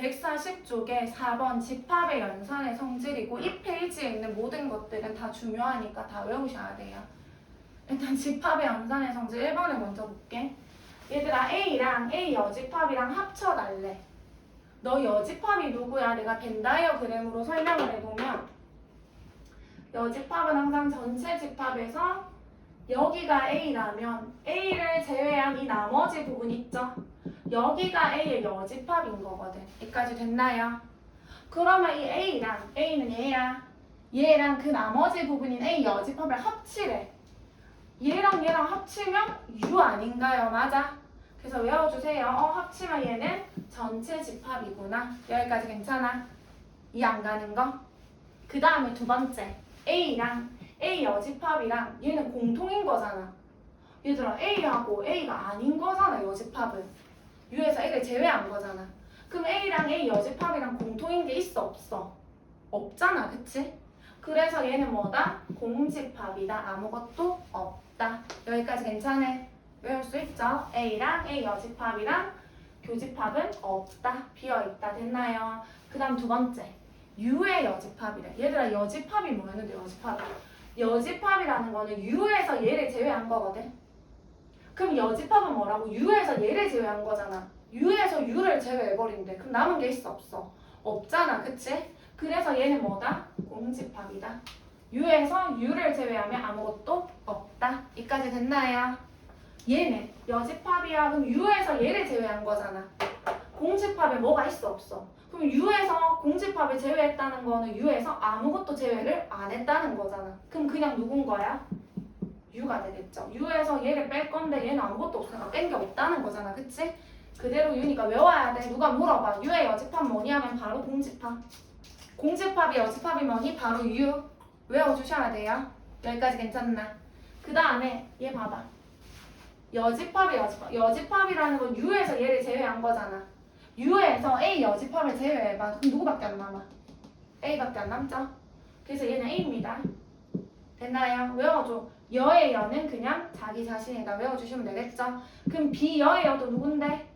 140쪽에 4번 집합의 연산의 성질이고 이 페이지에 있는 모든 것들은 다 중요하니까 다 외우셔야 돼요. 일단 집합의 연산의 성질 1번을 먼저 볼게. 얘들아 A랑 A 여집합이랑 합쳐달래. 너 여집합이 누구야? 내가 벤 다이어그램으로 설명을 해보면 여집합은 항상 전체 집합에서 여기가 A라면 A를 제외한 이 나머지 부분 있죠? 여기가 A의 여집합인 거거든. 여기까지 됐나요? 그러면 이 A랑 A는 얘야. 얘랑 그 나머지 부분인 A 여집합을 합치래. 얘랑 얘랑 합치면 U 아닌가요? 맞아? 그래서 외워주세요. 합치면 얘는 전체 집합이구나. 여기까지 괜찮아? 이해 안 가는 거? 그 다음에 두 번째 A랑 A 여집합이랑 얘는 공통인 거잖아. 얘들아 A하고 A가 아닌 거잖아. 여집합은 U에서 A를 제외한 거잖아. 그럼 A랑 A 여집합이랑 공통인 게 있어 없어? 없잖아. 그치? 그래서 얘는 뭐다? 공집합이다. 아무것도 없다. 여기까지 괜찮아? 외울 수 있죠? A랑 A 여집합이랑 교집합은 없다. 비어있다. 됐나요? 그 다음 두 번째 U의 여집합이래. 얘들아 여집합이 뭐였는데 여집합이? 여집합이라는 거는 U에서 얘를 제외한 거거든. 그럼 여집합은 뭐라고? U에서 얘를 제외한 거잖아. U에서 U를 제외해버린대. 그럼 남은 게 있어 없어? 없잖아. 그치? 그래서 얘는 뭐다? 공집합이다. U에서 U를 제외하면 아무것도 없다. 이까지 됐나요? 얘는 여집합이야. 그럼 U에서 얘를 제외한 거잖아. 공집합에 뭐가 있어 없어? 그럼 U에서 공집합을 제외했다는 거는 U에서 아무것도 제외를 안 했다는 거잖아. 그럼 그냥 누군 거야? U가 되겠죠. U에서 얘를 뺄 건데 얘는 아무것도 없으니까 뺀 게 없다는 거잖아. 그치? 그대로 U니까 외워야 돼. 누가 물어봐. U의 여집합 뭐니 하면 바로 공집합. 공집합이 여집합이 뭐니? 바로 U. 외워주셔야 돼요. 여기까지 괜찮나? 그 다음에 얘 봐봐. 여집합이 여집합. 여집합이라는 건 U에서 얘를 제외한 거잖아. U에서 A 여집합을 제외해봐. 그럼 누구밖에 안 남아? A밖에 안 남죠? 그래서 얘는 A입니다. 됐나요? 외워줘. 여의 여는 그냥 자기 자신이다. 외워주시면 되겠죠? 그럼 B 여의 여도 누군데?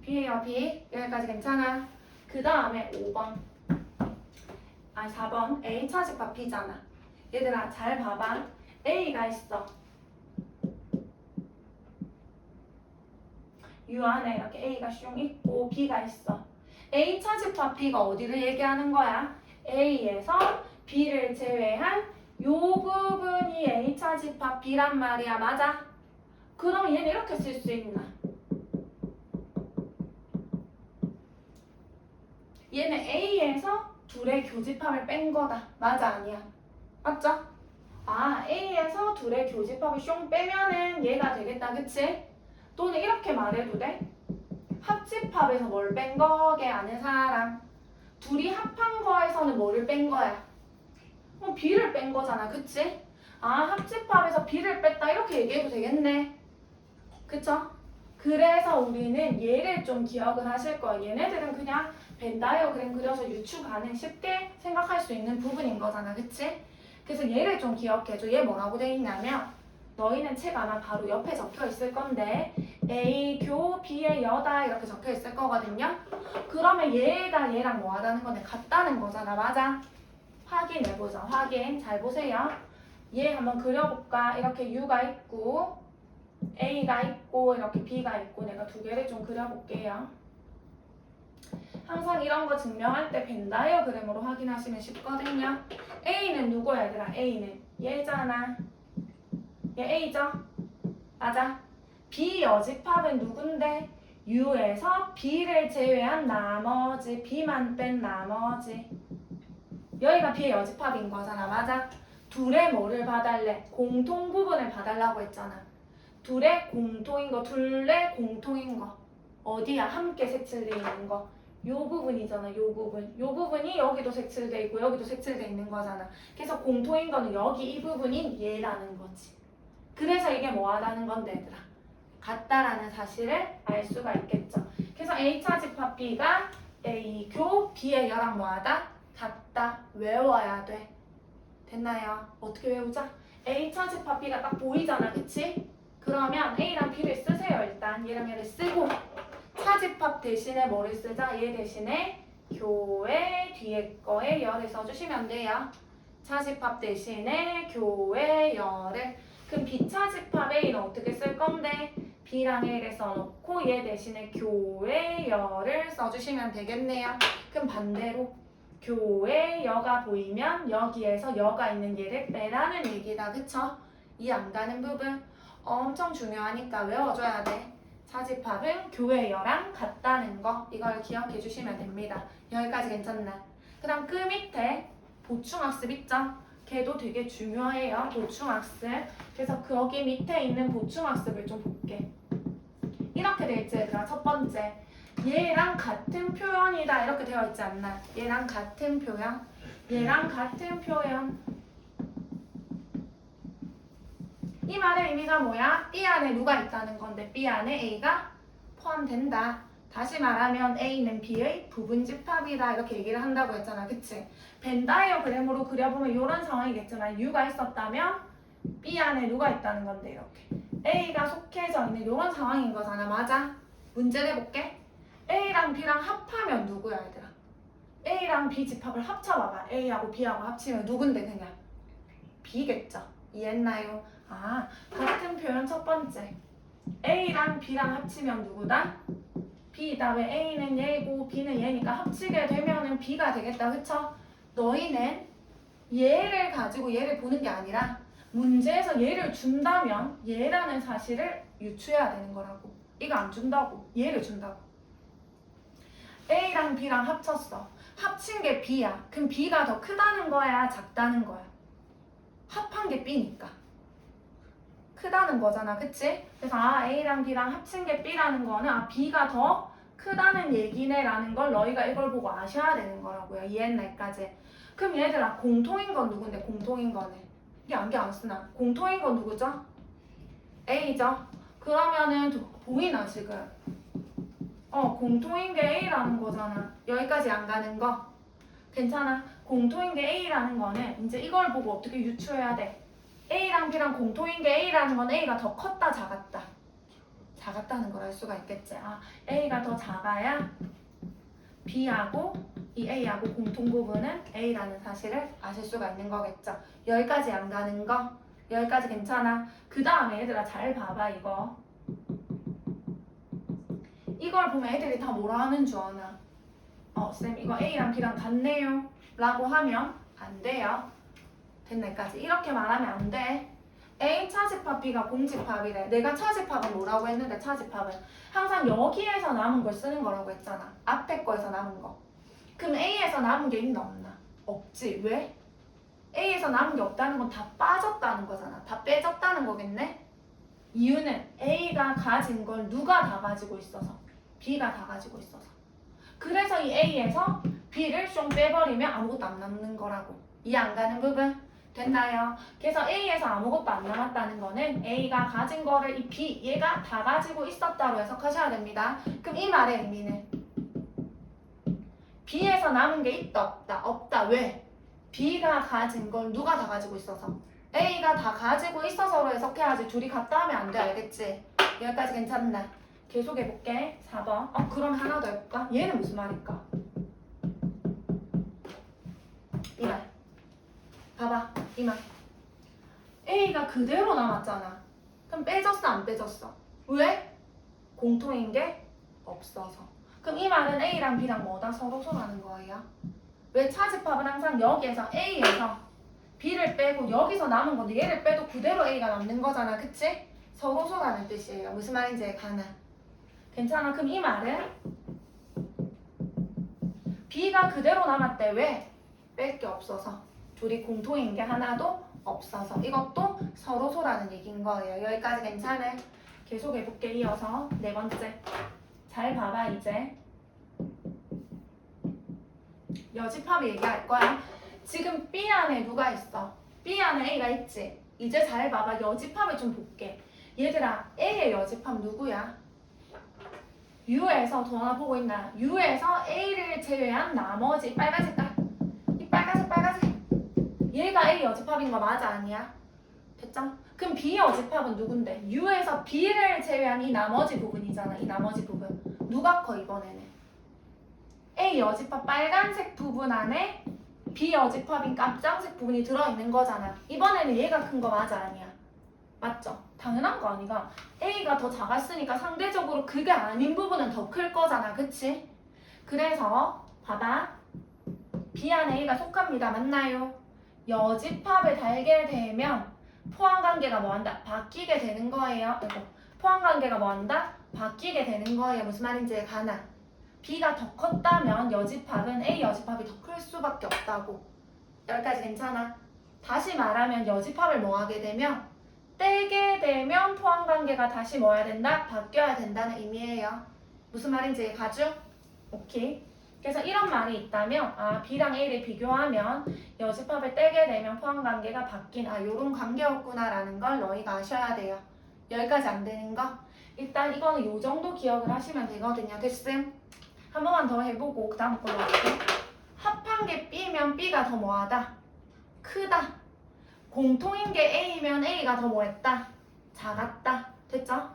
B예요. B. 여기까지 괜찮아? 그 다음에 5번. 4번. A 차집합 B잖아. 얘들아 잘 봐봐. A가 있어. U 안에 이렇게 A가 슝 있고 B가 있어. A 차집합 B가 어디를 얘기하는 거야? A에서 B를 제외한 요 부분이 A 차집합 B란 말이야. 맞아? 그럼 얘는 이렇게 쓸 수 있나? 얘는 A에서 둘의 교집합을 뺀 거다. 맞아 아니야? 맞죠? A에서 둘의 교집합을 슝 빼면은 얘가 되겠다. 그치? 또는 이렇게 말해도 돼? 합집합에서 뭘 뺀 거게 아는 사람? 둘이 합한 거에서는 뭐를 뺀 거야? B를 뺀 거잖아. 그치? 합집합에서 B를 뺐다 이렇게 얘기해도 되겠네. 그쵸? 그래서 우리는 얘를 좀 기억을 하실 거예요. 얘네들은 그냥 벤 다이어그램 그려서 유추 가능 쉽게 생각할 수 있는 부분인 거잖아. 그치? 그래서 얘를 좀 기억해줘. 얘 뭐라고 돼 있냐면 너희는 책 아마 바로 옆에 적혀 있을 건데 A 교 B의 여다 이렇게 적혀 있을 거거든요. 그러면 얘가 얘랑 뭐 하다는 건데 같다는 거잖아. 맞아? 확인해보자. 확인. 잘 보세요. 얘 한번 그려볼까? 이렇게 U가 있고 A가 있고 이렇게 B가 있고 내가 두 개를 좀 그려볼게요. 항상 이런 거 증명할 때 벤 다이어그램으로 확인하시면 쉽거든요. A는 누구야 얘들아? A는 얘잖아. 얘 A죠? 맞아? B 여집합은 누군데? U에서 B를 제외한 나머지 B만 뺀 나머지 여기가 B의 여집합인 거잖아. 맞아? 둘의 뭐를 봐달래? 공통 부분을 봐달라고 했잖아. 둘의 공통인 거, 둘의 공통인 거 어디야? 함께 색칠되어 있는 거. 요 부분이잖아. 요 부분. 요 부분이 여기도 색칠되어 있고 여기도 색칠되어 있는 거잖아. 그래서 공통인 거는 여기 이 부분인 얘라는 거지. 그래서 이게 뭐하다는 건데 얘들아? 같다라는 사실을 알 수가 있겠죠. 그래서 A차 집합 B가 A 교 B의 여랑 뭐하다? 같다. 외워야 돼. 됐나요? 어떻게 외우자? A차 집합 B가 딱 보이잖아. 그치? 그러면 A랑 B를 쓰세요. 일단 얘랑 얘를 쓰고 차집합 대신에 뭐를 쓰자? 얘 대신에 교회 뒤에 거에 열을 써주시면 돼요. 차집합 대신에 교회 열을. 그럼 비차집합 A는 어떻게 쓸 건데? B랑 A를 써놓고 얘 대신에 교회 열을 써주시면 되겠네요. 그럼 반대로 교회 여가 보이면 여기에서 여가 있는 얘를 빼라는 얘기다. 그쵸? 이해 안 가는 부분 엄청 중요하니까 외워줘야 돼. 차집합은 교회 여랑 같다는 거 이걸 기억해 주시면 됩니다. 여기까지 괜찮나? 그 다음 그 밑에 보충학습 있죠? 걔도 되게 중요해요. 보충학습. 그래서 거기 밑에 있는 보충학습을 좀 볼게. 이렇게 돼 있지 얘들아. 첫 번째 얘랑 같은 표현이다 이렇게 되어 있지 않나? 얘랑 같은 표현. 얘랑 같은 표현. 이 말의 의미가 뭐야? B 안에 누가 있다는 건데 B 안에 A가 포함된다. 다시 말하면 A는 B의 부분집합이다 이렇게 얘기를 한다고 했잖아. 그치? 벤 다이어그램으로 그려보면 이런 상황이겠지만 U가 있었다면 B 안에 누가 있다는 건데 이렇게 A가 속해져 있는 이런 상황인 거잖아. 맞아? 문제 내볼게. A랑 B랑 합하면 누구야 얘들아? A랑 B 집합을 합쳐봐봐. A하고 B하고 합치면 누군데 그냥? B겠죠? 이해했나요? 아, 같은 표현 첫 번째. A랑 B랑 합치면 누구다? B다. 왜 A는 얘고 B는 얘니까 합치게 되면은 B가 되겠다. 그쵸? 너희는 얘를 가지고 얘를 보는 게 아니라 문제에서 얘를 준다면 얘라는 사실을 유추해야 되는 거라고. 이거 안 준다고. 얘를 준다고. A랑 B랑 합쳤어. 합친 게 B야. 그럼 B가 더 크다는 거야? 작다는 거야? 합한 게 B니까. 크다는 거잖아. 그치? 그래서 A랑 B랑 합친 게 B라는 거는 B가 더 크다는 얘기네 라는 걸 너희가 이걸 보고 아셔야 되는 거라고요. 이해했나까지. 그럼 얘들아 공통인 건 누군데? 공통인 거는 이게 안개 안 쓰나? 공통인 건 누구죠? A죠? 그러면은 보이나 지금? 공통인 게 A라는 거잖아. 여기까지 안 가는 거 괜찮아? 공통인 게 A라는 거는 이제 이걸 보고 어떻게 유추해야 돼? A랑 B랑 공통인 게 A라는 건 A가 더 컸다 작았다? 작았다는 걸 알 수가 있겠지. A가 더 작아야 B하고 이 A하고 공통 부분은 A라는 사실을 아실 수가 있는 거겠죠. 여기까지 안 가는 거 여기까지 괜찮아. 그 다음에 얘들아 잘 봐봐 이거. 이걸 보면 애들이 다 뭐라 하는 줄 아나? 쌤 이거 A랑 B랑 같네요 라고 하면 안 돼요. 됐나까지 이렇게 말하면 안 돼. A 차집합 B가 공집합이래. 내가 차집합은 뭐라고 했는데 차집합은 항상 여기에서 남은 걸 쓰는 거라고 했잖아. 앞에 거에서 남은 거. 그럼 A에서 남은 게 있나 없나? 없지. 왜? A에서 남은 게 없다는 건 다 빠졌다는 거잖아. 다 빼졌다는 거겠네? 이유는 A가 가진 걸 누가 다 가지고 있어서? B가 다 가지고 있어서. 그래서 이 A에서 B를 좀 빼버리면 아무것도 안 남는 거라고. 이해 안 가는 부분? 됐나요? 그래서 A에서 아무것도 안 남았다는 거는 A가 가진 거를 이 B, 얘가 다 가지고 있었다로 해석하셔야 됩니다. 그럼 이 말의 의미는 B에서 남은 게 있다 없다? 없다. 왜? B가 가진 걸 누가 다 가지고 있어서? A가 다 가지고 있어서로 해석해야지. 둘이 같다 하면 안 돼. 알겠지? 여기까지 괜찮나? 계속 해볼게. 4번. 그럼 하나 더 해볼까? 얘는 무슨 말일까? 이 말. 봐봐. 이 말. A가 그대로 남았잖아. 그럼 빼졌어 안 빼졌어? 왜? 공통인 게 없어서. 그럼 이 말은 A랑 B랑 뭐다? 서로 소라는 거예요. 왜 차집합은 항상 여기에서 A에서 B를 빼고 여기서 남은 건데 얘를 빼도 그대로 A가 남는 거잖아. 그치? 서로 소라는 뜻이에요. 무슨 말인지 가나? 괜찮아? 그럼 이 말은 B가 그대로 남았대. 왜? 뺄 게 없어서. 둘이 공통인 게 하나도 없어서. 이것도 서로 소라는 얘기인 거예요. 여기까지 괜찮아? 계속 해볼게. 이어서 네 번째. 잘 봐봐 이제. 여집합 얘기할 거야. 지금 B 안에 누가 있어? B 안에 A가 있지? 이제 잘 봐봐. 여집합을 좀 볼게. 얘들아 A의 여집합 누구야? U에서 도나 보고 있나? U에서 A를 제외한 나머지 빨간 색깔. 이 빨간색. 얘가 A 여집합인 거 맞아 아니야? 됐죠? 그럼 B 여집합은 누군데? U에서 B를 제외한 이 나머지 부분이잖아. 이 나머지 부분. 누가 커 이번에는? A 여집합 빨간색 부분 안에 B 여집합인 깜짝색 부분이 들어있는 거잖아. 이번에는 얘가 큰 거 맞아 아니야? 맞죠? 당연한 거 아니가? A가 더 작았으니까 상대적으로 그게 아닌 부분은 더 클 거잖아. 그치? 그래서 봐봐. B 안에 A가 속합니다. 맞나요? 여집합을 달게 되면 포함관계가 뭐한다? 바뀌게 되는 거예요. 포함관계가 뭐한다? 바뀌게 되는 거예요. 무슨 말인지 가나? B가 더 컸다면 여집합은 A 여집합이 더 클 수밖에 없다고. 여기까지 괜찮아? 다시 말하면 여집합을 뭐 하게 되면 떼게 되면 포함관계가 다시 뭐 해야 된다? 바뀌어야 된다는 의미예요. 무슨 말인지 가죠? 오케이. 그래서 이런 말이 있다면 B랑 A를 비교하면 여집합을 떼게 되면 포함관계가 바뀐 요런 관계였구나 라는 걸 너희가 아셔야 돼요. 여기까지 안 되는 거? 일단 이거는 요 정도 기억을 하시면 되거든요. 됐음? 한 번만 더 해보고 그 다음 걸로 갈게. 합한 게 B면 B가 더 뭐하다? 크다. 공통인 게 A면 A가 더 뭐했다? 작았다. 됐죠?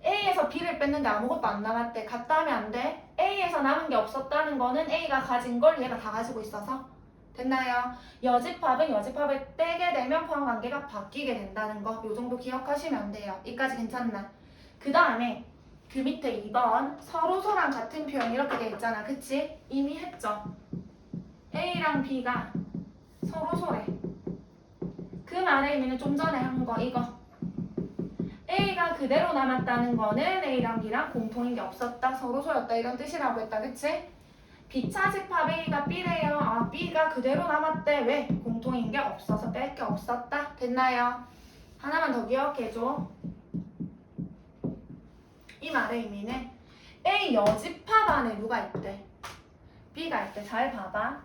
A에서 B를 뺐는데 아무것도 안 남았대. 같다 하면 안 돼. A에서 남은 게 없었다는 거는 A가 가진 걸 얘가 다 가지고 있어서. 됐나요? 여집합은 여집합을 떼게 되면 포함관계가 바뀌게 된다는 거. 요 정도 기억하시면 돼요. 이까지 괜찮나? 그 다음에 그 밑에 2번 서로서랑 같은 표현 이렇게 돼 있잖아. 그치? 이미 했죠? A랑 B가 서로서래. 그 말의 의미는 좀 전에 한 거 이거. A가 그대로 남았다는 거는 A랑 B랑 공통인 게 없었다. 서로서였다. 이런 뜻이라고 했다. 그치? B차 집합 A가 B래요. B가 그대로 남았대. 왜? 공통인 게 없어서 뺄 게 없었다. 됐나요? 하나만 더 기억해줘. 이 말의 의미는 A 여집합 안에 누가 있대? B가 있대. 잘 봐봐.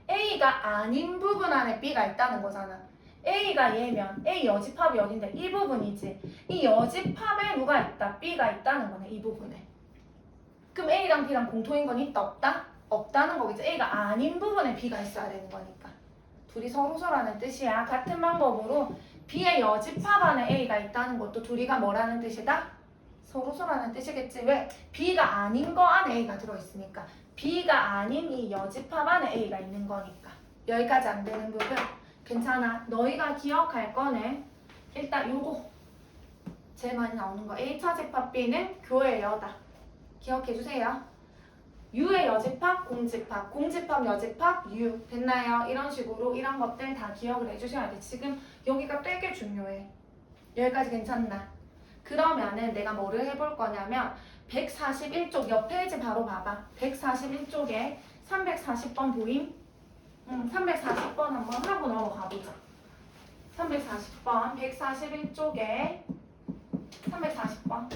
A가 아닌 부분 안에 B가 있다는 거잖아. A가 얘면 A 여집합이 어딘데? 이 부분이지. 이 여집합에 누가 있다? B가 있다는 거네. 이 부분에. 그럼 A랑 B랑 공통인 건 있다? 없다? 없다는 거겠지. A가 아닌 부분에 B가 있어야 되는 거니까. 둘이 서로서라는 뜻이야. 같은 방법으로 B의 여집합 안에 A가 있다는 것도 둘이가 뭐라는 뜻이다? 서로서라는 뜻이겠지. 왜? B가 아닌 거 안에 A가 들어있으니까. B가 아닌 이 여집합 안에 A가 있는 거니까. 여기까지 안 되는 부분 괜찮아. 너희가 기억할 거는 일단 요거 제일 많이 나오는 거. A차 집합 B는 교의 여다. 기억해주세요. U의 여집합, 공집합, 공집합, 여집합, U. 됐나요? 이런 식으로 이런 것들 다 기억을 해주셔야 돼. 지금 여기가 되게 중요해. 여기까지 괜찮나? 그러면은 내가 뭐를 해볼 거냐면 141쪽 옆 페이지 바로 봐봐. 141쪽에 340번 보임? 340번 한번 하고 넘어가 보자. 340번, 141쪽에 340번.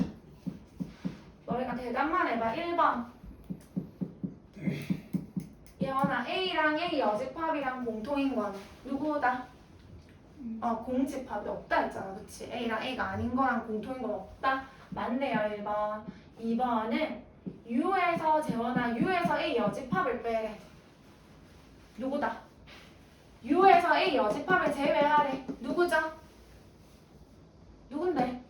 너희가 대답만 해봐. 1번. 예원아, A랑 A 여집합이랑 공통인 건 누구다? 공집합이 없다 했잖아. 그치? A랑 A가 아닌 거랑 공통인 건 없다? 맞네요. 1번. 2번은 U에서 재원아, U에서 A 여집합을 빼래. 누구다? U에서 A 여집합을 제외하래. 누구죠? 누군데?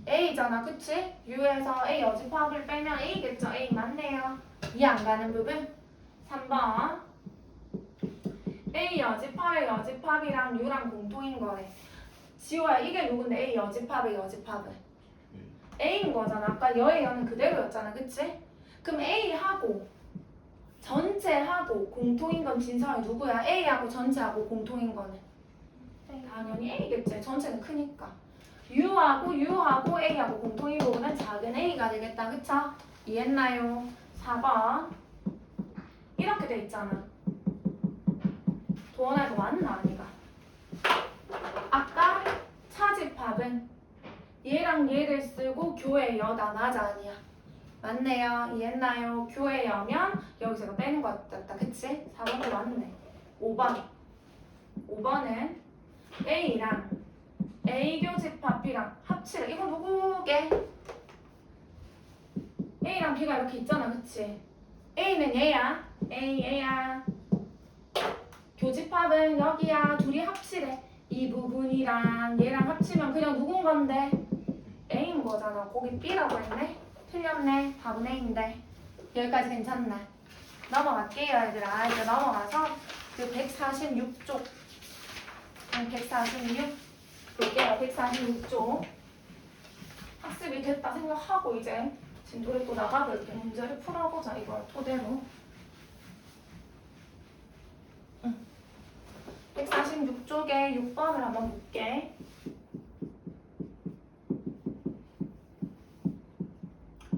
A잖아. 그치? U에서 A 여집합을 빼면 A겠죠? A 맞네요. 이해 안 가는 부분? 3번. A 여집합의 여집합이랑 U랑 공통인 거래. 지호야, 이게 누군데? A 여집합의 여집합은? A인 거잖아. 아까 여의 여는 그대로였잖아. 그치? 그럼 A하고 전체하고 공통인 건 진성이 누구야? A하고 전체하고 공통인 거는? 당연히 A겠지. 전체는 크니까. U하고 A하고 공통인 부분은 작은 A가 되겠다. 그쵸? 이해했나요? 4번. 이렇게 돼 있잖아. 도원아 이거 맞나 아니가? 아까 차집합은 얘랑 얘를 쓰고 교의 여다. 맞아 아니야? 맞네요. 이해했나요? 교의 여면 여기서 이거 빼는 거였다. 그치? 4번도 맞네. 5번. 5번은 A랑 A 교집합 B랑 합치래. 이거 누구게? A랑 B가 이렇게 있잖아. 그치? A는 얘야. A야. 교집합은 여기야. 둘이 합치래. 이 부분이랑 얘랑 합치면 그냥 누군 건데? A인 거잖아. 거기 B라고 했네. 틀렸네. 답은 A인데. 여기까지 괜찮나? 넘어갈게요, 얘들아. 이제 넘어가서 그 146쪽. 146. 볼게요, 146쪽. 학습이 됐다 생각하고 이제 진도에 또 나가서 이렇게 문제를 풀어보자. 이걸 토대로. 146쪽에 6번을 한번 볼게.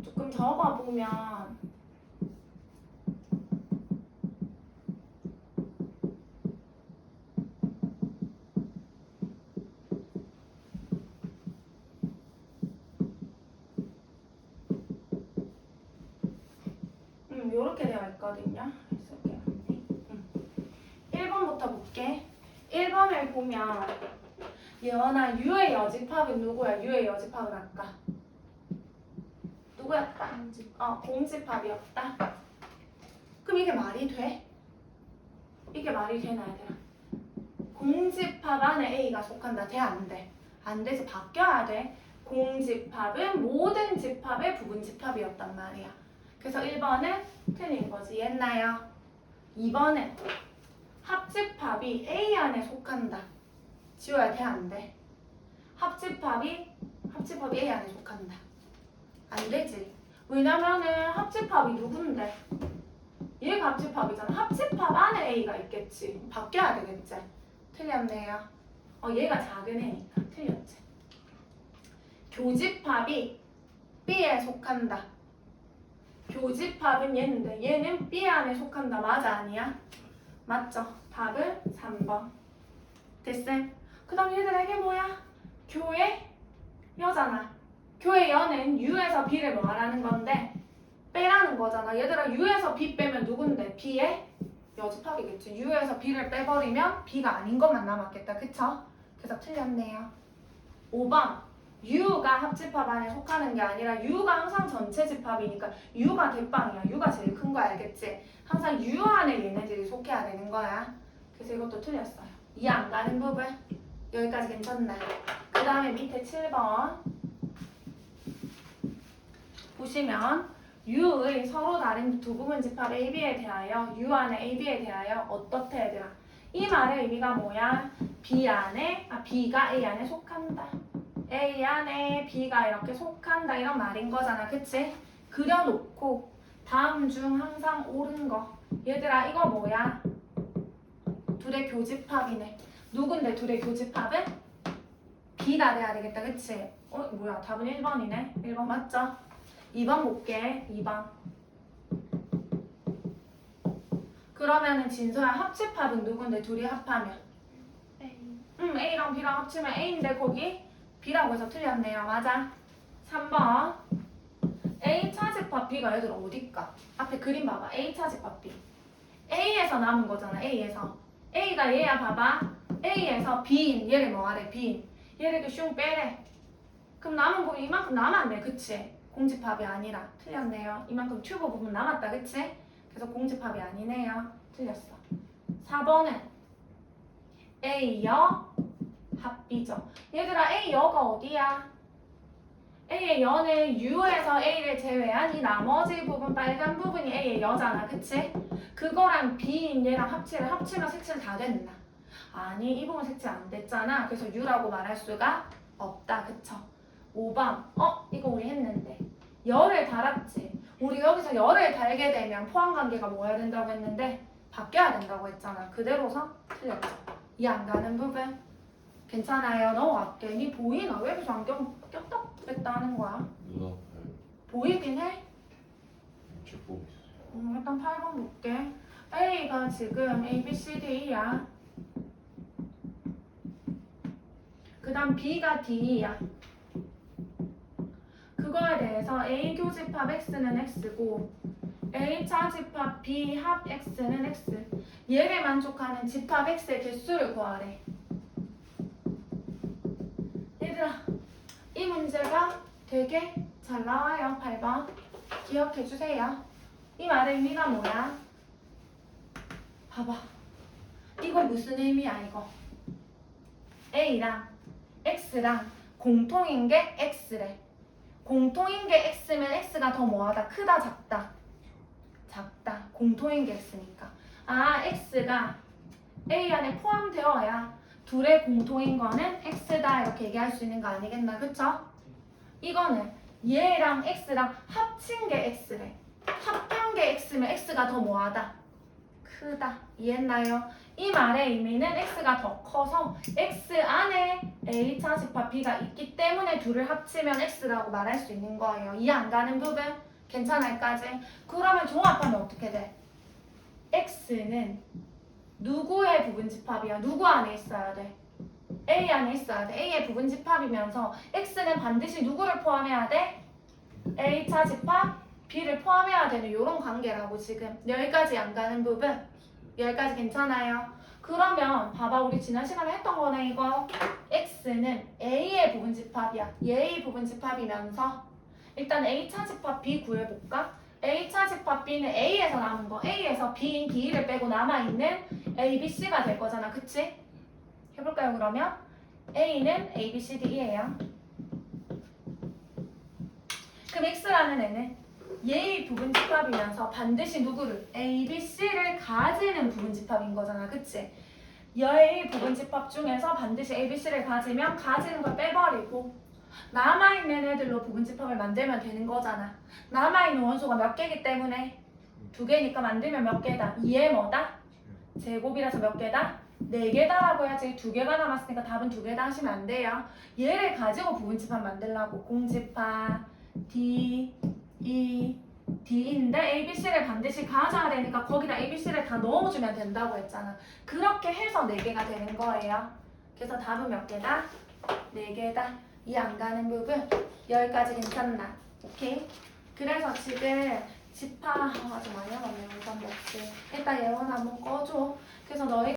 조금 적어보면 요렇게 되어 있거든요. 쓸게요. 1번부터 볼게. 1번을 보면 예원아, U의 여집합은 누구야? U의 여집합은 아까 누구였다? 공집합이었다. 그럼 이게 말이 돼? 이게 말이 되나 얘들아? 공집합 안에 A가 속한다. 돼? 안 돼? 안 돼서 바뀌어야 돼. 공집합은 모든 집합의 부분집합이었단 말이야. 그래서 1번은 틀린 거지. 옛나요? 2번은 합집합이 A 안에 속한다. 지워야 돼? 안 돼? 합집합이 A 안에 속한다. 안 되지. 왜냐면은 합집합이 누군데? 얘가 합집합이잖아. 합집합 안에 A가 있겠지. 바뀌어야 되겠지. 틀렸네요. 얘가 작은 애니까 틀렸지. 교집합이 B에 속한다. 교집합은 얘인데 얘는 B 안에 속한다. 맞아 아니야? 맞죠? 답은 3번. 됐음? 그 다음 얘들아 이게 뭐야? 교의 여잖아. 교의 여는 U에서 B를 뭐 하라는 건데? 빼라는 거잖아. 얘들아 U에서 B 빼면 누군데? B의 여집합이겠지. U에서 B를 빼버리면 B가 아닌 것만 남았겠다. 그쵸? 그래서 틀렸네요. 5번 U가 합집합 안에 속하는 게 아니라 U가 항상 전체 집합이니까 U가 대빵이야. U가 제일 큰 거 알겠지? 항상 U 안에 얘네들이 속해야 되는 거야. 그래서 이것도 틀렸어요. 이해 안 가는 부분? 여기까지 괜찮나? 그 다음에 밑에 7번 보시면 U의 서로 다른 두 부분 집합 A, B에 대하여 U 안에 A, B에 대하여 어떻게 얘들아? 이 말의 의미가 뭐야? B가 A 안에 속한다. A 안에 B가 이렇게 속한다 이런 말인 거잖아. 그치? 그려놓고 다음 중 항상 옳은 거. 얘들아 이거 뭐야? 둘의 교집합이네. 누군데 둘의 교집합은? B가 돼야 되겠다. 그치? 뭐야 답은 1번이네. 1번 맞죠? 2번 볼게. 2번. 그러면은 진서야 합집합은 누군데 둘이 합하면? A. A랑 B랑 합치면 A인데 거기 B라고 해서 틀렸네요. 맞아. 3번. A 차집합 B가 얘들 어딜까? 앞에 그림 봐봐. A 차집합 B. A에서 남은 거잖아. A에서. A가 얘야 봐봐. A에서 B인 얘를 뭐하래? B인. 얘를 이렇게 슝 빼래. 그럼 남은 부분 이만큼 남았네. 그치? 공집합이 아니라. 틀렸네요. 이만큼 튜브 부분 남았다. 그치? 그래서 공집합이 아니네요. 틀렸어. 4번은 A여 합비죠. 얘들아 A여가 어디야? A의 여는 U에서 A를 제외한 이 나머지 부분 빨간 부분이 A의 여잖아. 그치? 그거랑 B인 얘랑 합치면 색칠 다 됐나? 아니 이 부분 색칠 안 됐잖아. 그래서 U라고 말할 수가 없다. 그쵸? 5번 이거 우리 했는데 열을 달았지. 우리 여기서 열을 달게 되면 포함관계가 뭐 해야 된다고 했는데 바뀌어야 된다고 했잖아. 그대로서 틀렸죠. 이해 안 가는 부분? 괜찮아요. 넘어갈게. 니 보이나? 왜 계속 안경 꼈다 뺐다 하는 거야? 누나 보이긴 해? 책 보고 있어요. 일단 8번 볼게. A가 지금 A, B, C, D야. 그 다음 B가 D야. 그거에 대해서 A 교집합 X는 X고 A 차집합 B 합 X는 X. 얘를 만족하는 집합 X의 개수를 구하래. 얘들아 이 문제가 되게 잘 나와요. 8번 기억해주세요. 이 말의 의미가 뭐야? 봐봐. 이거 무슨 의미야 이거? A랑 X랑 공통인 게 X래. 공통인 게 x면 x가 더 뭐하다? 크다 작다? 작다. 공통인 게 x니까. 아 x가 a 안에 포함되어야 둘의 공통인 거는 x다 이렇게 얘기할 수 있는 거 아니겠나? 그쵸? 이거는 얘랑 x랑 합친 게 x래. 합한 게 x면 x가 더 뭐하다? 크다. 이해했나요? 이 말의 의미는 x가 더 커서 x 안에 a차 집합 b가 있기 때문에 둘을 합치면 x라고 말할 수 있는 거예요. 이해 안 가는 부분? 괜찮을까지? 그러면 종합하면 어떻게 돼? x는 누구의 부분집합이야? 누구 안에 있어야 돼? a 안에 있어야 돼. a의 부분집합이면서 x는 반드시 누구를 포함해야 돼? a차 집합 b를 포함해야 되는 이런 관계라고 지금. 여기까지 안 가는 부분? 여기까지 괜찮아요? 그러면 봐봐, 우리 지난 시간에 했던 거네 이거. x는 a의 부분집합이야. 얘의 부분집합이면서 일단 a차 집합 b 구해볼까? a차 집합 b는 a에서 남은 거, a에서 b인 b를 빼고 남아있는 a, b, c가 될 거잖아. 그치? 해볼까요 그러면? a는 a, b, c, d예요. 그럼 x라는 애는 얘의 부분집합이면서 반드시 누구를? A, B, C를 가지는 부분집합인 거잖아. 그치? 얘의 부분집합 중에서 반드시 A, B, C를 가지면 가지는 걸 빼버리고 남아있는 애들로 부분집합을 만들면 되는 거잖아. 남아있는 원소가 몇 개이기 때문에 2개니까 만들면 몇 개다? 2의 뭐다? 제곱이라서 몇 개다? 4개다라고 해야지. 2개가 남았으니까 답은 2개다 하시면 안 돼요. 얘를 가지고 부분집합 만들라고. 공집합 D, E, D인데 A, B, C를 반드시 가져야 되니까 거기다 A, B, C를 다 넣어주면 된다고 했잖아. 그렇게 해서 4개가 되는 거예요. 그래서 답은 몇 개다? 4개다. 이해 안 가는 부분? 여기까지 괜찮나? 오케이? 그래서 지금 집합 좀 많이 하네요. 이건 없지. 일단 예원 한번 꺼줘. 그래서 너희